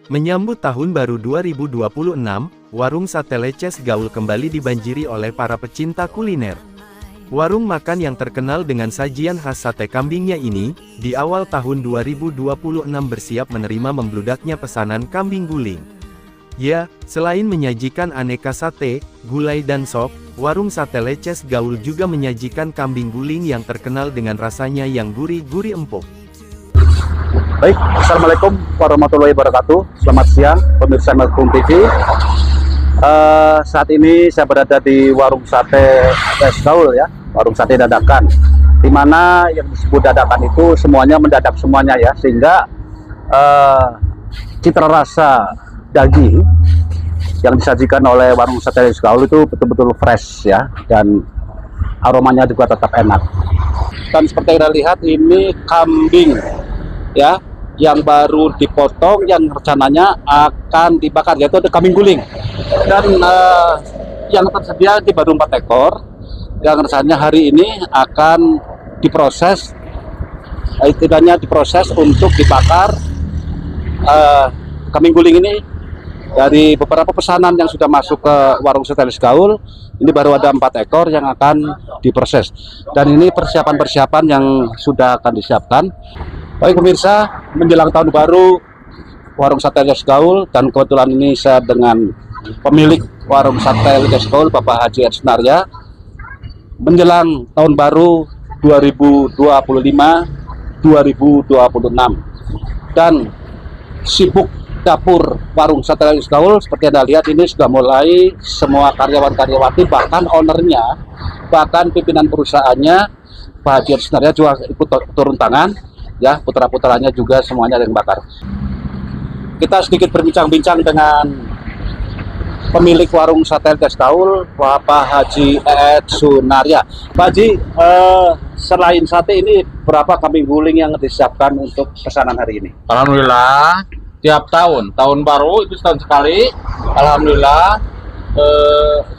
Menyambut tahun baru 2026, warung sate Leces Gaul kembali dibanjiri oleh para pecinta kuliner. Warung makan yang terkenal dengan sajian khas sate kambingnya ini, di awal tahun 2026 bersiap menerima membludaknya pesanan kambing guling. Ya, selain menyajikan aneka sate, gulai dan sop, warung sate Leces Gaul juga menyajikan kambing guling yang terkenal dengan rasanya yang gurih-gurih empuk. Baik, Assalamualaikum warahmatullahi wabarakatuh. Selamat siang, pemirsa Melkum TV. Saat ini saya berada di warung sate Leces Gaul ya, warung sate dadakan. Dimana yang disebut dadakan itu semuanya mendadak semuanya ya, sehingga cita rasa daging yang disajikan oleh warung sate Leces Gaul itu betul-betul fresh ya, dan aromanya juga tetap enak. Dan seperti yang kita lihat ini kambing ya, yang baru dipotong, yang rencananya akan dibakar, yaitu ada kambing guling. Dan yang tersedia di baru 4 ekor, yang rencananya hari ini akan diproses, tidaknya diproses untuk dibakar. Kambing guling ini dari beberapa pesanan yang sudah masuk ke warung sate Leces Gaul, ini baru ada 4 ekor yang akan diproses. Dan ini persiapan-persiapan yang sudah akan disiapkan. Baik pemirsa, menjelang tahun baru warung sate Leces Gaul, dan kebetulan ini saya dengan pemilik warung sate Leces Gaul, Bapak Haji Ed Sunarya. Menjelang tahun baru 2025-2026, dan sibuk dapur warung sate Leces Gaul. Seperti Anda lihat, ini sudah mulai semua karyawan-karyawati, bahkan ownernya, bahkan pimpinan perusahaannya, Pak Haji Ed Sunarya juga ikut turun tangan ya, putra-putranya juga semuanya yang bakar. Kita sedikit berbincang-bincang dengan pemilik warung sate Leces Gaul, Bapak Haji Ed Sunarya. Pak Haji, selain sate ini berapa kambing guling yang disiapkan untuk pesanan hari ini? Alhamdulillah, tiap tahun baru itu setahun sekali. Alhamdulillah,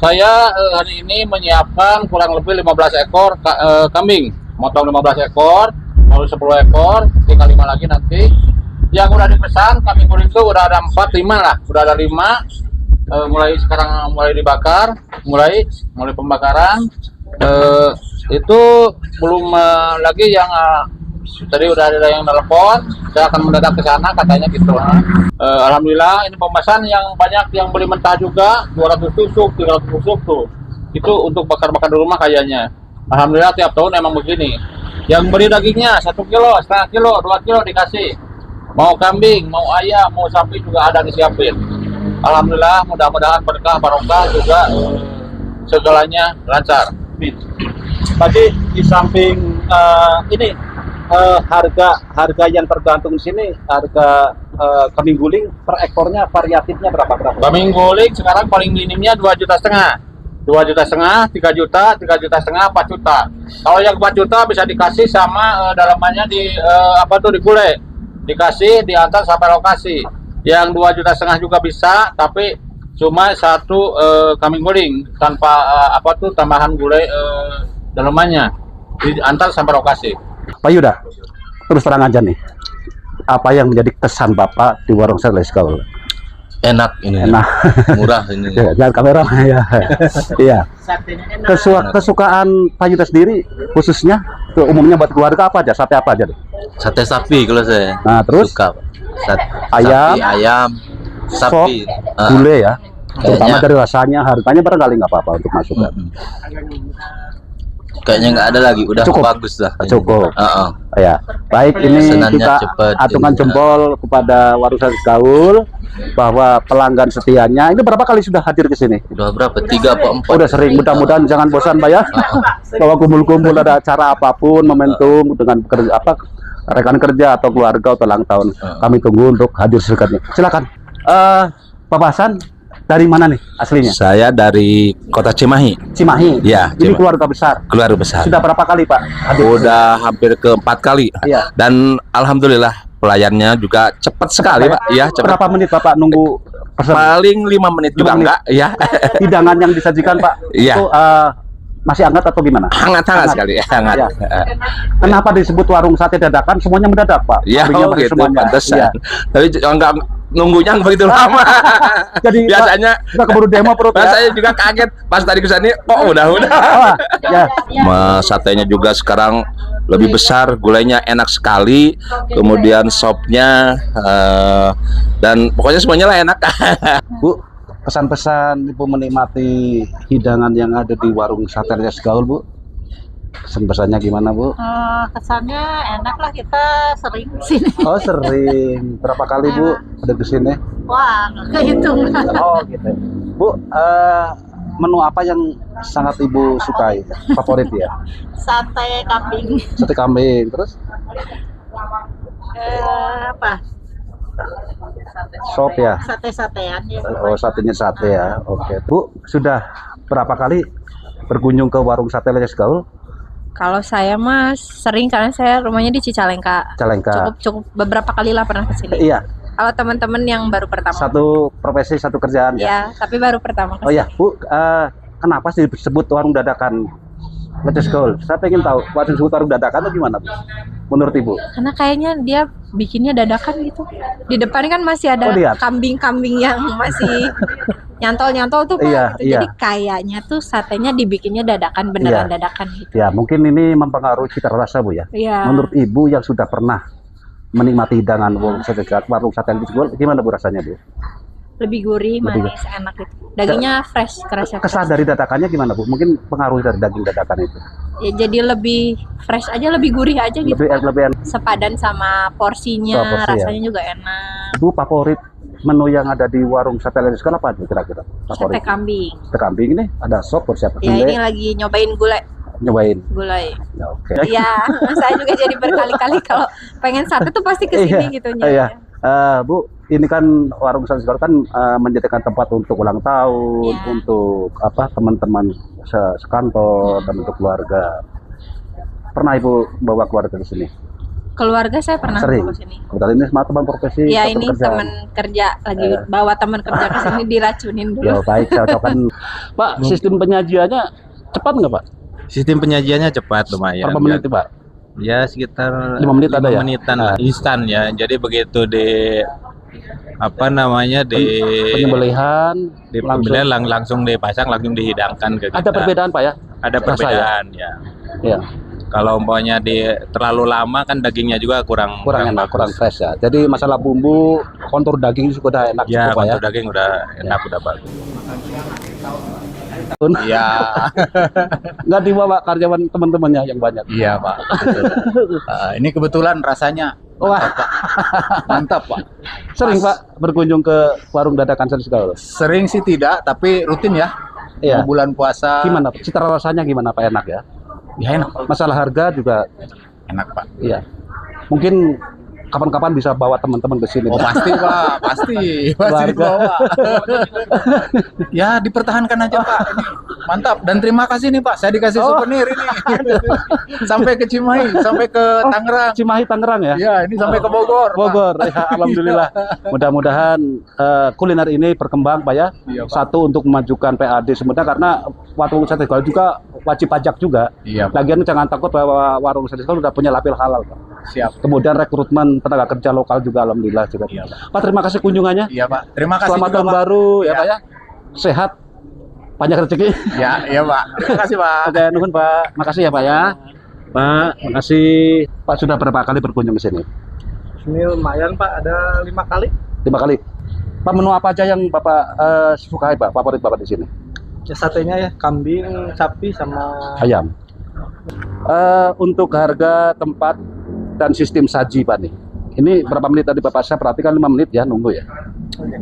saya hari ini menyiapkan kurang lebih 15 ekor kambing, motong 15 ekor, lalu 10 ekor, tinggal 5 lagi nanti. Yang udah dipesan kambing guling itu udah ada 4-5 lah, udah ada 5. Mulai sekarang mulai dibakar, mulai pembakaran. Itu belum lagi yang tadi udah ada yang telepon, saya akan mendadak ke sana katanya gitu. Alhamdulillah, ini pemesan yang banyak yang beli mentah juga, 200 tusuk, 300 tusuk tuh. Itu untuk bakar-bakar di rumah kayaknya. Alhamdulillah tiap tahun emang begini. Yang beli dagingnya 1 kilo, setengah kilo, 2 kilo dikasih. Mau kambing, mau ayam, mau sapi juga ada disiapin. Alhamdulillah, mudah-mudahan berkah barokah juga, segalanya lancar. Tadi di samping ini harga yang tergantung di sini, harga kambing guling per ekornya variatifnya berapa? Kambing guling sekarang paling minimnya 2,5 juta. 2,5 juta, 3 juta, 3,5 juta, 4 juta. Kalau yang 4 juta bisa dikasih sama dalamannya di di gulai, dikasih diantar sampai lokasi. Yang 2,5 juta juga bisa, tapi cuma satu kambing guling tanpa tambahan gulai dalamannya, diantar sampai lokasi. Pak Yuda, terus terang aja nih, apa yang menjadi kesan Bapak di warung sate Leces Gaul? Enak ini, enak, murah ini. Jangan kamera ya. Iya. Kesukaan Pak Yuda sendiri khususnya, tuh, umumnya buat keluarga apa aja? Sate apa aja? Sate sapi kalau saya. Nah, terus suka ayam, sapi, ayam, sapi, gulai ya. Terutama kayaknya, dari rasanya, harganya barangkali nggak apa-apa untuk masukkan. Kayaknya nggak ada lagi, udah cukup. Bagus lah. Cukup. Ya, baik, ini pesanannya kita cepet, atungan jempol kepada warung sate Gaul bahwa pelanggan setianya ini berapa kali sudah hadir ke sini? Udah berapa? 3 atau 4? Udah sering. Mudah-mudahan jangan bosan Pak ya. Bahwa kumpul-kumpul ada acara apapun, momentum dengan rekan kerja atau keluarga atau ulang tahun, kami tunggu untuk hadir sekalian. Silakan. Bapak Hasan, dari mana nih aslinya? Saya dari kota Cimahi. Cimahi. Ya, Ini Cimahi. keluarga besar. Keluarga besar. Sudah berapa kali Pak hadir? Udah hampir ke 4 kali. Iya. Dan alhamdulillah pelayannya juga cepat sekali Pak. Iya, cepat. Berapa menit Bapak nunggu pesan? Paling 5 menit juga 5 menit. enggak, ya. Hidangan yang disajikan Pak, Iya. itu masih hangat atau gimana? Hangat sekali, hangat. Ya. Kenapa disebut warung sate dadakan? Semuanya mendadak Pak. Ya, Kambingnya oh masih gitu, semuanya. pantesan. Iya. Tapi nunggunya begitu lama. Jadi Biasanya nggak keburu demo perut ya. saya juga kaget pas tadi kesini. Oh udah. Oh, ya. Satenya juga sekarang lebih besar, gulainya enak sekali, kemudian sopnya dan pokoknya semuanya lah enak. Bu, pesan-pesan Ibu menikmati hidangan yang ada di warung Sate Leces Gaul, Bu. Pesan-pesannya gimana, Bu? Kesannya enak lah, kita sering sini. Oh, sering. Berapa kali, Bu, udah kesini? Wah, nggak kehitung. Oh, gitu. Bu, menu apa yang sangat Ibu sukai? Favorit ya? Sate kambing. Sate kambing, terus Apa? sop ya? Sate-satean ya. Oh, satenya sate ya. Oke. Bu, sudah berapa kali berkunjung ke warung Sate Leces Gaul? Kalau saya mas sering karena saya rumahnya di Cicalengka. Calengka. Cukup beberapa kali lah pernah kesini. Iya, Kalau teman-teman yang baru pertama. satu profesi, satu kerjaan ya. Ya, tapi baru pertama Oh kesini. ya, Bu, kenapa sih disebut warung dadakan Leces Gaul? Saya pengen tahu, waktu disebut warung dadakan itu gimana, Bu? Menurut Ibu? Karena kayaknya dia bikinnya dadakan gitu. Di depan kan masih ada Oh, lihat. kambing-kambing yang masih nyantol-nyantol tuh Pak. Iya, gitu. iya. Jadi kayaknya tuh satenya dibikinnya dadakan, beneran Iya. dadakan gitu. Ya, mungkin ini mempengaruhi cita rasa, Bu ya. Iya. Menurut Ibu yang sudah pernah menikmati hidangan warung Sate Leces Gaul, gimana Bu rasanya, Bu? Lebih gurih, Lebih manis, enak gitu. Dagingnya fresh, kerasnya Kesan fresh. dari dadakannya gimana, Bu? Mungkin pengaruh dari daging dadakan itu. Ya, jadi lebih fresh aja, lebih gurih aja gitu. Lebih enak. Sepadan sama porsinya, Oh, porsi ya. rasanya juga enak. Bu, favorit menu yang ada di warung Sate Leces Gaul apa tuh kira-kira? Sate Favorit? kambing. Sate kambing ini ada sop persiapan Ya ini lagi nyobain nyobain. gulai. Ya, oke. Iya, saya juga jadi berkali-kali kalau pengen sate tuh pasti kesini gitu Iya. Bu, ini kan warung Sate Leces Gaul kan menjadikan tempat untuk ulang tahun, Iya. untuk apa teman-teman sekantor dan untuk keluarga. Pernah Ibu bawa keluarga ke sini? Keluarga saya pernah Sering. ke sini. Kebetulan ini sama teman profesi. Ya satu ini pekerjaan. teman kerja lagi bawa teman kerja ke sini diracunin dulu. Ya baik, saya ucapkan. Pak, sistem penyajiannya cepat nggak Pak? Sistem penyajiannya cepat lumayan. Berapa menit Pak? Ya sekitar 5 menit ada ya? menitan lah. Instan ya. Jadi begitu di apa namanya di Penyembelihan pembelian langsung dipasang, langsung dihidangkan ke kita. ada perbedaan Pak ya? Ada rasa ya? perbedaan ya. Ya, Kalau umpamanya terlalu lama kan dagingnya juga kurang kurang enak, kurang bagus. fresh ya. Jadi masalah bumbu, kontur daging juga udah enak Ya, cukup, Pak ya. kontur daging udah enak, udah bagus. Ya. Nggak dibawa karyawan teman-temannya yang banyak. Iya Pak. Ini kebetulan rasanya Wah, mantap Pak. sering Pak berkunjung ke warung dadakan Sate Leces Gaul? Sering sih tidak, tapi rutin ya. Iya. Bulan puasa. Gimana? Cita rasanya gimana Pak? Enak ya? Ya enak, Masalah harga juga, enak Pak. iya. Mungkin kapan-kapan bisa bawa teman-teman ke sini. Oh pasti Pak, pasti Keluarga. dibawa. Ya dipertahankan aja Pak. Ini mantap dan terima kasih nih Pak. Saya dikasih souvenir ini. Sampai ke Cimahi, sampai ke Tangerang. Cimahi Tangerang ya? Ya ini sampai ke Bogor. Pak. Bogor, ya, alhamdulillah. Mudah-mudahan kuliner ini berkembang, Pak ya. Iya, Pak. Satu untuk memajukan PAD Sumedang karena warung Sate Gaul juga wajib pajak juga. Iya Pak. Lagian jangan takut bahwa warung Sate Gaul sudah punya lapil halal, Pak. Siap. Kemudian rekrutmen tenaga kerja lokal juga alhamdulillah juga. Iya, Pak. Pak, terima kasih kunjungannya. Iya Pak. Terima kasih Selamat juga, tahun Pak. baru ya, Iya. Pak ya. Sehat, banyak rezeki. Ya, iya Pak. Terima kasih Pak. Oke, nuhun Pak. Makasih ya Pak ya. Pak, makasih. Pak sudah berapa kali berkunjung ke sini? Ini lumayan Pak, ada 5 kali. 5 kali. Pak, menu apa aja yang Bapak sukai Pak? Favorit Bapak di sini? Ya satenya ya, kambing, sapi sama Ayam. Untuk harga tempat dan sistem saji Pak nih. Ini berapa menit tadi Bapak saya perhatikan 5 menit ya nunggu ya.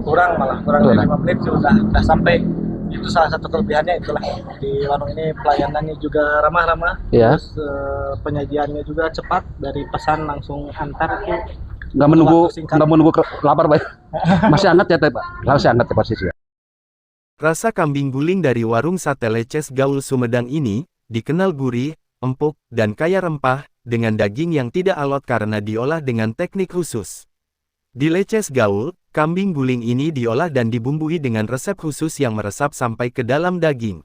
kurang Kurang. dari 5 menit sudah sampai. Itu salah satu kelebihannya itulah. Di warung ini pelayanannya juga ramah-ramah. Iya. Terus penyajiannya juga cepat, dari pesan langsung antar itu. Nggak menunggu, Waktu singkat. lapar Pak. Masih hangat ya Pak. Masih hangat ya posisi ya. Rasa kambing guling dari warung Sate Leces Gaul Sumedang ini dikenal gurih, empuk, dan kaya rempah, dengan daging yang tidak alot karena diolah dengan teknik khusus. Di Leces Gaul, kambing guling ini diolah dan dibumbui dengan resep khusus yang meresap sampai ke dalam daging.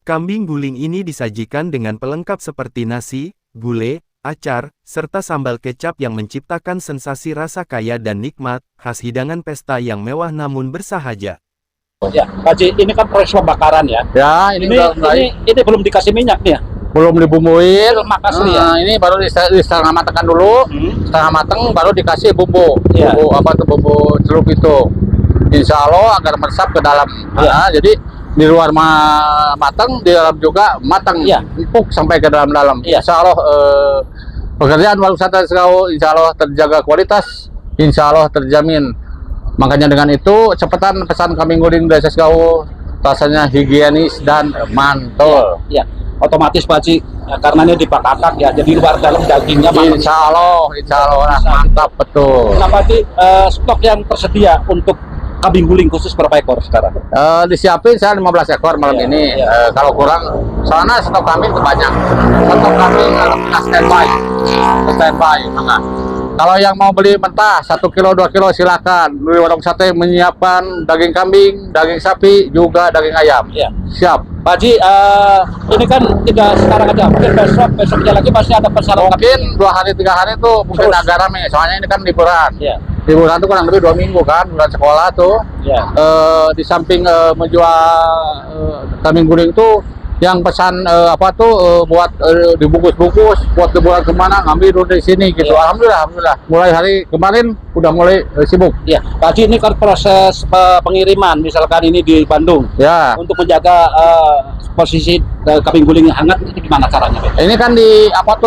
Kambing guling ini disajikan dengan pelengkap seperti nasi, gulai, acar, serta sambal kecap yang menciptakan sensasi rasa kaya dan nikmat, khas hidangan pesta yang mewah namun bersahaja. Ya, Pak Haji, ini kan proses pembakaran ya. Ya, ini udah mulai. Ini belum dikasih minyak nih ya. Belum dibumbuin. Makasih ya. Nah, ini baru di setengah matangkan dulu. Setengah matang baru dikasih bumbu. Iya. Bumbu apa tuh, bumbu celup itu. Insya Allah agar meresap ke dalam. Iya. Jadi di luar matang, di dalam juga matang. Iya. Empuk sampai ke dalam-dalam. Iya. Insya Allah pekerjaan warung sate Lesgaul insya Allah terjaga kualitas. Insya Allah terjamin. Makanya dengan itu cepetan pesan kambing guling dari Lesgaul. Rasanya higienis dan mantul. Iya. Otomatis Pak Haji, ya, karena ini dibakar ya, jadi luar dalam dagingnya Insya Allah nah, mantap betul. Nah Pak Haji, stok yang tersedia untuk kambing guling khusus berapa ekor sekarang? Disiapin saya 15 ekor malam Iya, ini. iya. Kalau kurang, soalnya stok kambing itu banyak. Stok kambing kita standby. Nah, kalau yang mau beli mentah 1 kilo 2 kilo silakan. Di warung sate menyiapkan daging kambing, daging sapi, juga daging ayam. Iya. Siap. Pak Haji, ini kan tidak sekarang aja, mungkin besoknya lagi pasti ada pesanan Mungkin 2 hari 3 hari tuh mungkin Terus. agak rame. Soalnya ini kan liburan. Iya. Liburan tuh kurang lebih 2 minggu kan, bulan sekolah tuh. Iya. Di samping menjual kambing guling tuh yang pesan buat dibungkus-bungkus buat liburan kemana ngambil dulu di sini gitu. Iya. Alhamdulillah mulai hari kemarin udah mulai sibuk Iya, Pak Haji, ini kan proses pengiriman, misalkan ini di Bandung, ya. untuk menjaga posisi kambing guling yang hangat, itu gimana caranya Pak? Ini kan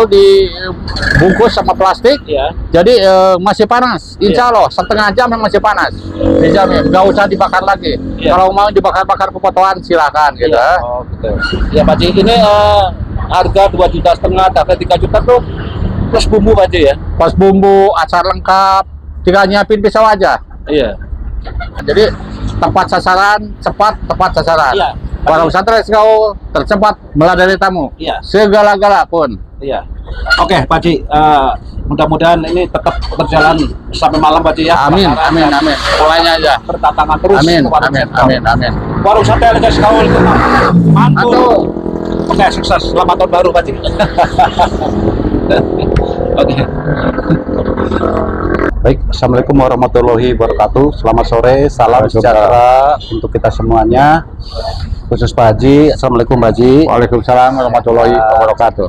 dibungkus sama plastik, Iya. jadi masih panas. Insya Allah setengah jam yang masih panas, dijamin nggak usah dibakar lagi. Iya. Kalau mau dibakar-bakar pepotongan silakan gitu. Iya. Oh, betul. Ya Pak Haji, ini harga 2,5 juta sampai 3 juta tuh plus bumbu Pak Haji ya? Pas bumbu, acar lengkap, tinggal nyiapin pisau aja. Iya. Jadi tepat sasaran, cepat, tepat sasaran. Iya. Warung sate Lesgaul tercepat meladeni tamu. Iya. Segala-gala pun. Iya. Oke Pak Haji, mudah-mudahan ini tetap berjalan sampai malam Pak Haji ya. Amin, Pembakaran amin, dan amin. Mulainya aja. berdatangan terus Amin, ke warung amin, sate. amin, amin. Warung sate Lesgaul itu mantul. Mantul. Oke, sukses. Selamat tahun baru Pak Haji. Oke. Baik, Assalamualaikum warahmatullahi wabarakatuh. Selamat sore, salam sejahtera untuk kita semuanya. Khusus Pak Haji, Assalamualaikum Pak Haji. Waalaikumsalam warahmatullahi wabarakatuh.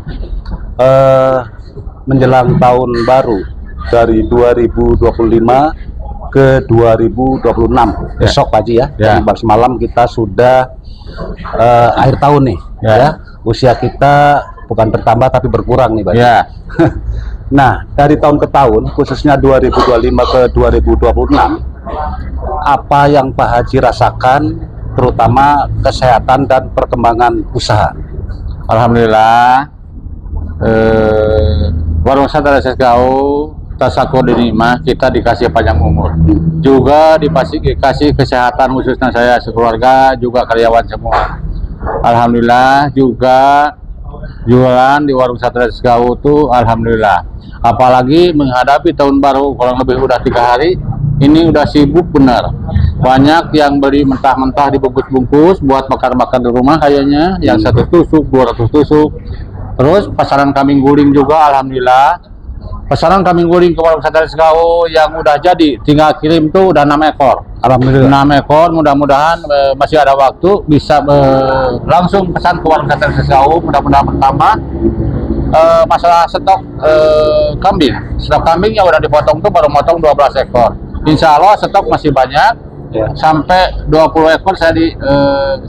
Menjelang tahun baru dari 2025 ke 2026 besok Pak Haji ya. Ya. Jam 11 malam kita sudah akhir tahun nih ya. Usia kita bukan bertambah tapi berkurang nih Pak Haji. Ya. Nah, dari tahun ke tahun, khususnya 2025 ke 2026, apa yang Pak Haji rasakan, terutama kesehatan dan perkembangan usaha? Alhamdulillah. Warung sate Lesgaul tasakur dinimah kita dikasih panjang umur. Juga dikasih kesehatan khususnya saya sekeluarga, juga karyawan semua. Alhamdulillah juga jualan di warung sate Lesgaul tuh alhamdulillah. Apalagi menghadapi tahun baru kurang lebih udah 3 hari, ini udah sibuk benar. Banyak yang beli mentah-mentah dibungkus-bungkus buat bakar-bakar di rumah kayaknya, yang 1 tusuk, 200 tusuk. Terus pasaran kambing guling juga alhamdulillah. Pesanan kambing guling ke warung sate Lesgaul yang udah jadi, tinggal kirim tuh udah 6 ekor. Alhamdulillah. 6 ekor, mudah-mudahan masih ada waktu bisa langsung pesan ke warung sate Lesgaul, mudah-mudahan bertambah. Masalah stok kambing yang udah dipotong tuh baru motong 12 ekor. Insya Allah stok masih banyak, sampai 20 ekor saya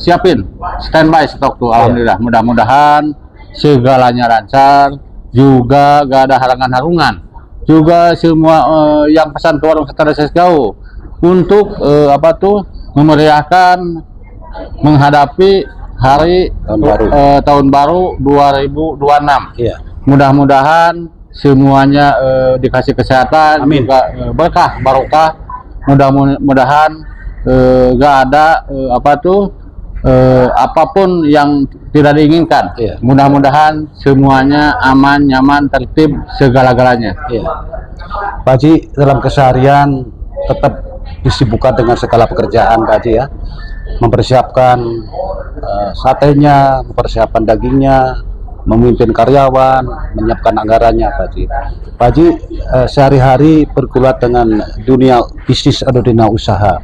siapin standby stok tuh. Alhamdulillah, mudah-mudahan segalanya lancar, juga gak ada halangan-harungan. Juga semua yang pesan ke warung sate Lesgaul untuk memeriahkan menghadapi hari tahun baru 2026. Iya. Mudah-mudahan semuanya dikasih kesehatan, Amin. juga berkah barokah. Mudah-mudahan gak ada apapun yang tidak diinginkan. Iya. Mudah-mudahan semuanya aman, nyaman, tertib segala-galanya. Iya. Pak Haji, dalam keseharian tetap disibukkan dengan segala pekerjaan Pak Haji ya, mempersiapkan satenya, mempersiapkan dagingnya, memimpin karyawan, menyiapkan anggarannya, Pak Haji. Pak Haji sehari-hari bergulat dengan dunia bisnis atau dunia usaha.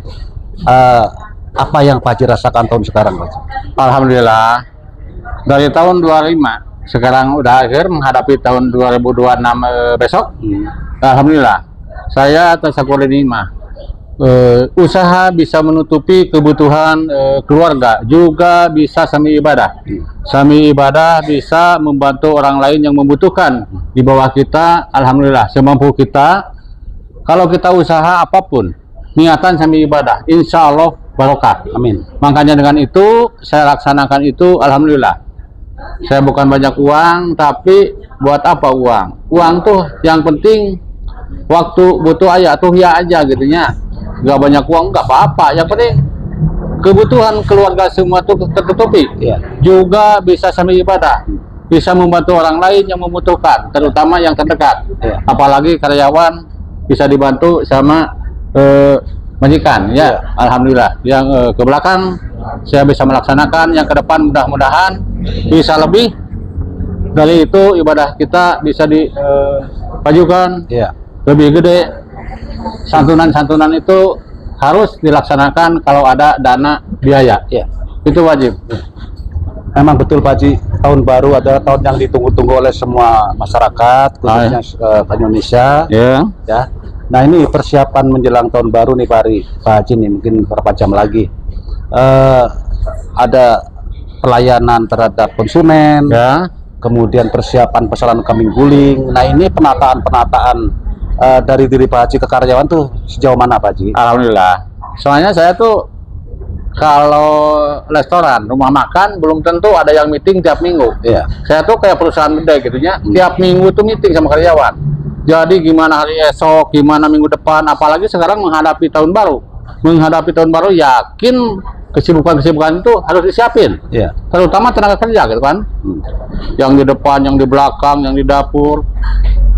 Apa yang Pak Haji rasakan tahun sekarang, Pak Haji? Alhamdulillah, dari tahun 25 sekarang udah akhir menghadapi tahun 2026 besok. Alhamdulillah, saya tersyukur nikmat. Usaha bisa menutupi kebutuhan keluarga, juga bisa sami ibadah. Sami ibadah bisa membantu orang lain yang membutuhkan di bawah kita. Alhamdulillah, semampu kita. Kalau kita usaha apapun, niatan sami ibadah, insya Allah barokah. Amin. Makanya dengan itu saya laksanakan itu. Alhamdulillah, saya bukan banyak uang, tapi buat apa uang? Uang tuh yang penting waktu butuh ayah tuh ya aja gitunya. Gak banyak uang nggak apa-apa, yang penting kebutuhan keluarga semua tuh tertutupi. Juga bisa sambil ibadah, bisa membantu orang lain yang membutuhkan, terutama yang terdekat. Apalagi karyawan bisa dibantu sama majikan ya. Alhamdulillah, yang ke belakang saya bisa melaksanakan, yang ke depan mudah-mudahan bisa lebih dari itu. Ibadah kita bisa dipajukan lebih gede. Santunan-santunan itu harus dilaksanakan kalau ada dana biaya. Itu wajib. Memang betul Pak Haji, tahun baru adalah tahun yang ditunggu-tunggu oleh semua masyarakat, khususnya Indonesia. Ya. Nah ini persiapan menjelang tahun baru nih Pak Haji nih, mungkin beberapa jam lagi. Ada pelayanan terhadap konsumen, kemudian persiapan pesanan kambing guling. Nah ini penataan dari diri Pak Haji ke karyawan tuh sejauh mana Pak Haji? Alhamdulillah. Soalnya saya tuh kalau restoran, rumah makan belum tentu ada yang meeting tiap minggu. Saya tuh kayak perusahaan gede gitunya, tiap minggu tuh meeting sama karyawan. Jadi gimana hari esok, gimana minggu depan, apalagi sekarang menghadapi tahun baru. Menghadapi tahun baru yakin kesibukan-kesibukan itu harus disiapin. Terutama tenaga kerja gitu kan. Yang di depan, yang di belakang, yang di dapur.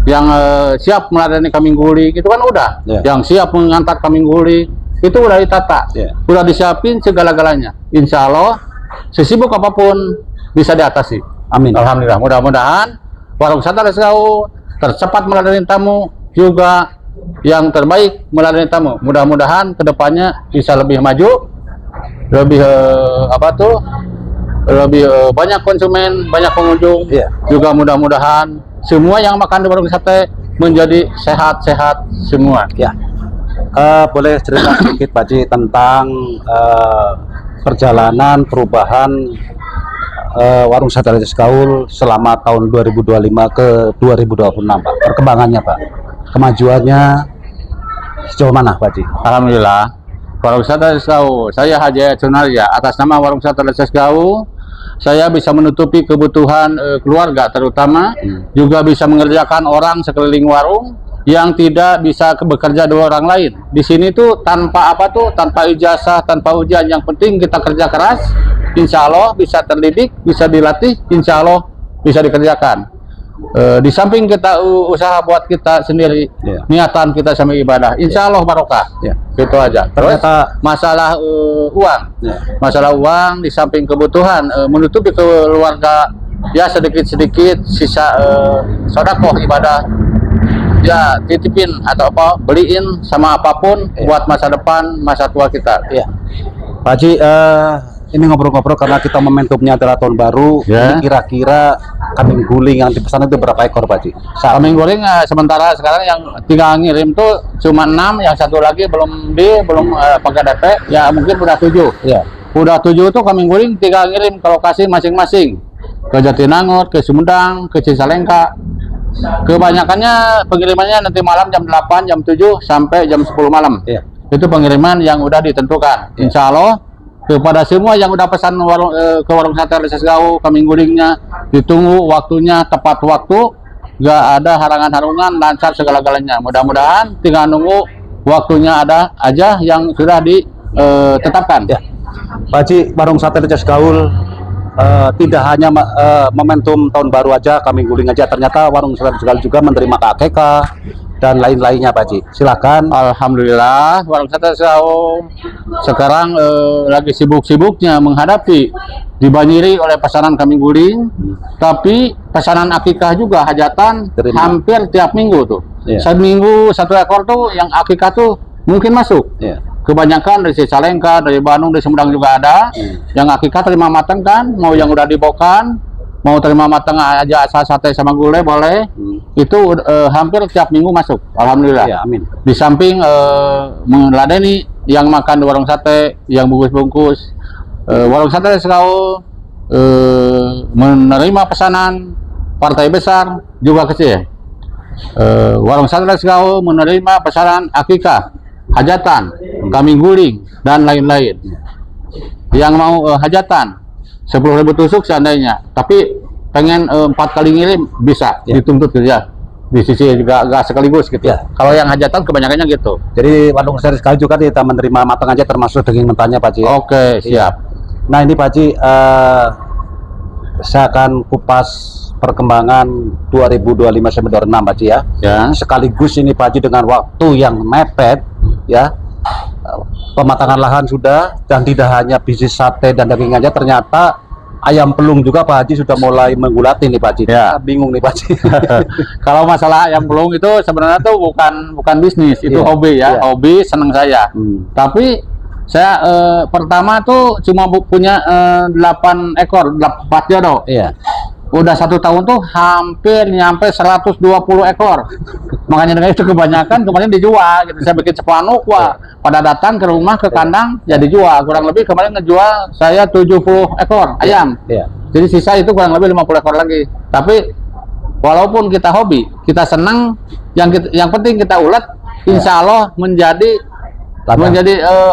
Yang siap melayani kambing guling itu kan udah, yang siap mengantar kambing guling itu udah ditata, udah disiapin segala-galanya. Insya Allah sesibuk apapun bisa diatasi. Amin. Alhamdulillah. Mudah-mudahan warung sate Gaul tercepat melayani tamu, juga yang terbaik melayani tamu. Mudah-mudahan kedepannya bisa lebih maju, lebih lebih banyak konsumen, banyak pengunjung. Juga mudah-mudahan semua yang makan di warung sate menjadi sehat-sehat semua. Boleh cerita sedikit Pak Haji tentang perjalanan perubahan warung sate Gaul selama tahun 2025 ke 2026 Pak. Perkembangannya Pak, kemajuannya sejauh mana Pak Haji? Alhamdulillah, warung sate Gaul, saya Haji Sunaria atas nama warung sate Gaul. Saya bisa menutupi kebutuhan keluarga, terutama juga bisa mengerjakan orang sekeliling warung yang tidak bisa bekerja dua orang lain. Di sini tuh tanpa tanpa ijazah, tanpa ujian, yang penting kita kerja keras, insya Allah bisa terdidik, bisa dilatih, insya Allah bisa dikerjakan. Di samping kita usaha buat kita sendiri, niatan kita sama ibadah, insya Allah barokah. Gitu aja. Terus masalah uang, masalah uang di samping kebutuhan menutupi keluarga ya sedikit-sedikit sisa sodakoh ibadah ya, titipin atau apa, beliin sama apapun buat masa depan, masa tua kita. Pak Haji, ini ngobrol-ngobrol karena kita momentumnya adalah tahun baru. Ini kira-kira kambing guling yang dipesan itu berapa ekor Pak Haji? Kambing guling sementara sekarang yang 3 ngirim tuh cuma 6, yang satu lagi belum pakai DP, ya mungkin udah 7. Udah 7 tuh kambing guling 3 ngirim ke lokasi masing-masing, ke Jatinangor, ke Sumedang, ke Cicalengka. Kebanyakannya pengirimannya nanti malam jam 8, jam 7 sampai jam 10 malam. Itu pengiriman yang udah ditentukan. Insya Allah kepada semua yang udah pesan ke warung sate Gaul, kambing gulingnya ditunggu waktunya, tepat waktu, gak ada harangan-harungan, lancar segala-galanya. Mudah-mudahan tinggal nunggu waktunya ada aja yang sudah ditetapkan. Pak Haji, warung sate Gaul tidak hanya momentum tahun baru aja, kambing guling aja, ternyata warung sate Gaul juga menerima KKK, dan lain-lainnya Pak Haji. Silakan. Alhamdulillah, warung sate Let's Go sekarang lagi sibuk-sibuknya menghadapi dibanjiri oleh pesanan kambing guling, tapi pesanan akikah juga hajatan Terima. hampir tiap minggu tuh. Iya. Seminggu 1 ekor tuh yang akikah tuh mungkin masuk. Iya. Kebanyakan dari Cicalengka, dari Bandung, dari Sumedang juga ada. Yang akikah terima matang kan, mau yang udah dibokan, mau terima matang aja asal sate sama gulai boleh. Itu hampir tiap minggu masuk. Alhamdulillah. Ya, amin. Di samping meladeni yang makan di warung sate, yang bungkus-bungkus, warung sate Let's Go menerima pesanan partai besar juga kecil. Warung sate Let's Go menerima pesanan akikah, hajatan, kambing guling, dan lain-lain. Yang mau hajatan 10.000 tusuk seandainya, tapi pengen 4 kali ngirim bisa dituntut gitu ya. Di sisi juga agak sekaligus gitu. Ya. Kalau yang hajatan kebanyakannya gitu. Jadi warung sate sekali juga kita menerima matang aja termasuk daging mentahnya Pak Haji. Oke, siap. Nah ini Pak Haji, saya akan kupas perkembangan 2025 sampai 2026 Pak Haji ya. Ya. Sekaligus ini Pak Haji dengan waktu yang mepet ya. Pematangan lahan sudah, dan tidak hanya bisnis sate dan daging aja, ternyata ayam pelung juga Pak Haji sudah mulai menggulati nih Pak Haji. Ya. Bingung nih Pak Haji. Kalau masalah ayam pelung itu sebenarnya tuh bukan bisnis, itu Iya. hobi ya, Iya. hobi seneng saya. Tapi saya pertama tuh cuma punya 8 ekor, 4 jodoh. Iya. Udah 1 tahun tuh hampir nyampe 120 ekor. Makanya dengan itu kebanyakan kemarin dijual gitu. Saya bikin sepanuk, wah pada datang ke rumah ke kandang ya dijual. Kurang lebih kemarin ngejual saya 70 ekor ayam. Iya. Jadi sisa itu kurang lebih 50 ekor lagi. Tapi walaupun kita hobi, kita senang, yang penting kita ulet, insya Allah menjadi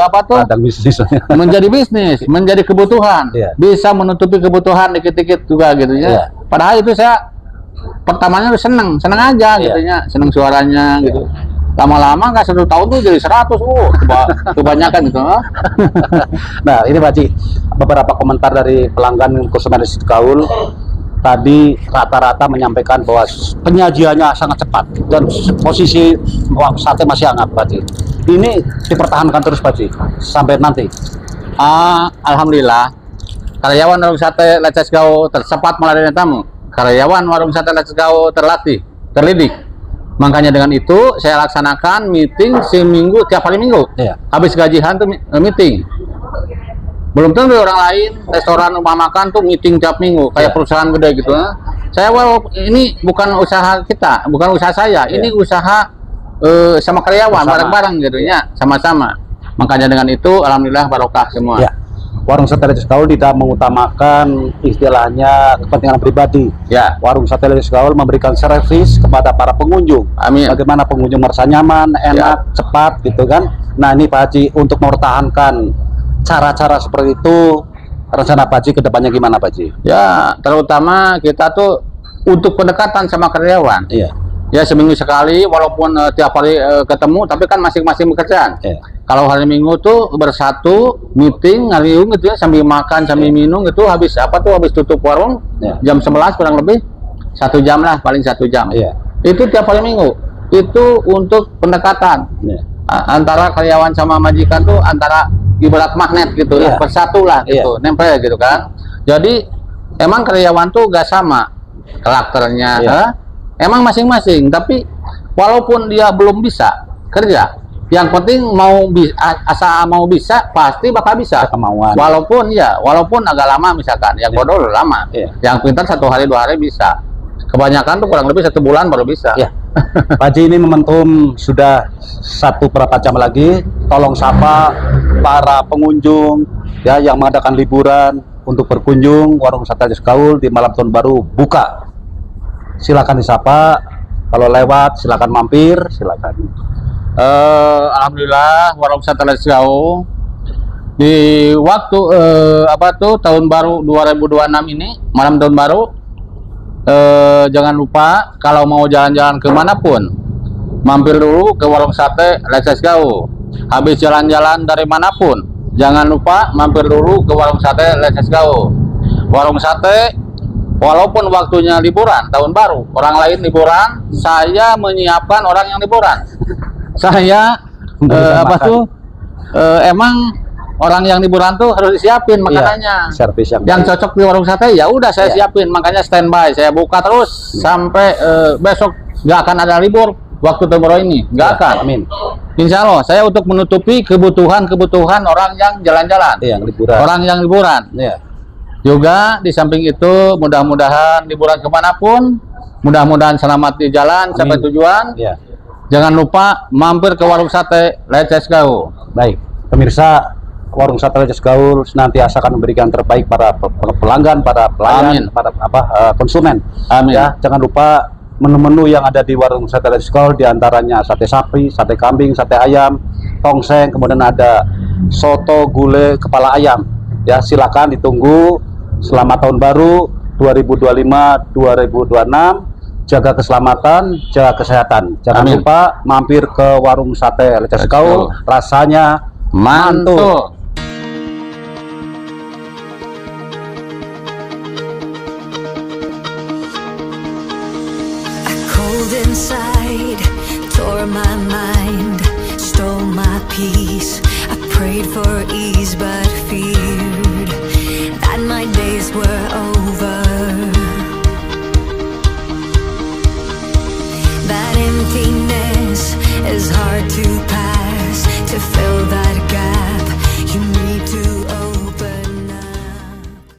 apa tuh? Ladang bisnis. Menjadi bisnis, menjadi kebutuhan, Iya. bisa menutupi kebutuhan dikit-dikit juga gitu ya. Iya. Padahal itu saya pertamanya udah seneng aja Iya. gitu ya, seneng suaranya gitu. Lama-lama nggak 1 tahun tuh jadi 100, kebanyakan gitu. Nah ini Pak Haji, beberapa komentar dari pelanggan konsumen Let's Go tadi rata-rata menyampaikan bahwa penyajiannya sangat cepat dan posisi sate masih hangat Pak Haji. Ini dipertahankan terus Pak Haji sampai nanti. Alhamdulillah, karyawan warung sate Let's Go tercepat melayani tamu. Karyawan warung sate Let's Go terlatih, terdidik. Makanya dengan itu saya laksanakan meeting seminggu, tiap hari minggu. Iya. Habis gajian tuh meeting. Belum tentu orang lain restoran rumah makan tuh meeting tiap minggu kayak perusahaan gede gitu. Saya ini bukan usaha kita, bukan usaha saya. Ini usaha sama karyawan bareng-bareng gitu ya, sama-sama. Makanya dengan itu alhamdulillah barokah semua. Ya. Warung sate Let's Go tidak mengutamakan istilahnya kepentingan pribadi. Ya. Warung sate Let's Go memberikan servis kepada para pengunjung. Amin. Bagaimana pengunjung merasa nyaman, enak, cepat gitu kan. Nah ini Pak Haji, untuk mempertahankan cara-cara seperti itu, rencana Pak Haji ke depannya gimana Pak Haji? Ya, terutama kita tuh untuk pendekatan sama karyawan. Iya. Ya seminggu sekali, walaupun tiap hari ketemu, tapi kan masing-masing pekerjaan. Iya. Kalau hari Minggu tuh bersatu meeting ngariung gitu ya, sambil makan sambil minum gitu, habis tutup warung jam 11 kurang lebih 1 jam lah, paling 1 jam. Iya. Itu tiap hari Minggu. Itu untuk pendekatan antara karyawan sama majikan tuh, antara ibarat magnet gitu ya, bersatu lah gitu, nempel gitu kan. Jadi emang karyawan tuh gak sama karakternya, emang masing-masing. Tapi walaupun dia belum bisa kerja, yang penting asal mau bisa pasti bakal bisa. Kemauan. Walaupun agak lama misalkan, yang bodoh lama, yang pintar 1 hari 2 hari bisa. Kebanyakan tuh kurang lebih 1 bulan baru bisa. Pak Haji, ini momentum sudah 1 berapa jam lagi, tolong sapa para pengunjung ya yang mengadakan liburan untuk berkunjung warung sate Let's Go di malam tahun baru buka. Silakan disapa, kalau lewat silakan mampir, silakan. Alhamdulillah warung sate Let's Go di waktu tahun baru 2026 ini, malam tahun baru, jangan lupa kalau mau jalan-jalan kemanapun, mampir dulu ke warung sate Let's Go. Habis jalan-jalan dari manapun, jangan lupa mampir dulu ke warung sate Let's Go. Warung sate walaupun waktunya liburan tahun baru, orang lain liburan, saya menyiapkan orang yang liburan. Saya emang orang yang liburan tuh harus disiapin makanannya. Servis yang cocok di warung sate ya udah saya siapin, makanya standby, saya buka terus sampai besok. Nggak akan ada libur waktu tahun baru ini, nggak akan. Amin. Insya Allah saya untuk menutupi kebutuhan orang yang jalan-jalan, Yang liburan. orang yang liburan. Ya. Juga di samping itu mudah-mudahan liburan kemanapun, mudah-mudahan selamat di jalan sampai tujuan. Ya. Jangan lupa mampir ke warung sate Leces Gaul. Baik, pemirsa, warung sate Leces Gaul senantiasa akan memberikan terbaik para pelanggan, para pelayan, para konsumen. Amin. Ya, jangan lupa menu-menu yang ada di warung sate Leces Gaul diantaranya sate sapi, sate kambing, sate ayam, tongseng, kemudian ada soto, gulai, kepala ayam. Ya, silakan ditunggu. Selamat tahun baru 2025-2026. Jaga keselamatan, jaga kesehatan. Jangan lupa mampir ke warung sate Leces Gaul, rasanya mantul. Inside, tore my mind, stole my peace. I prayed for ease but feared that my days were over. That emptiness is hard to pass. To fill that gap, you need to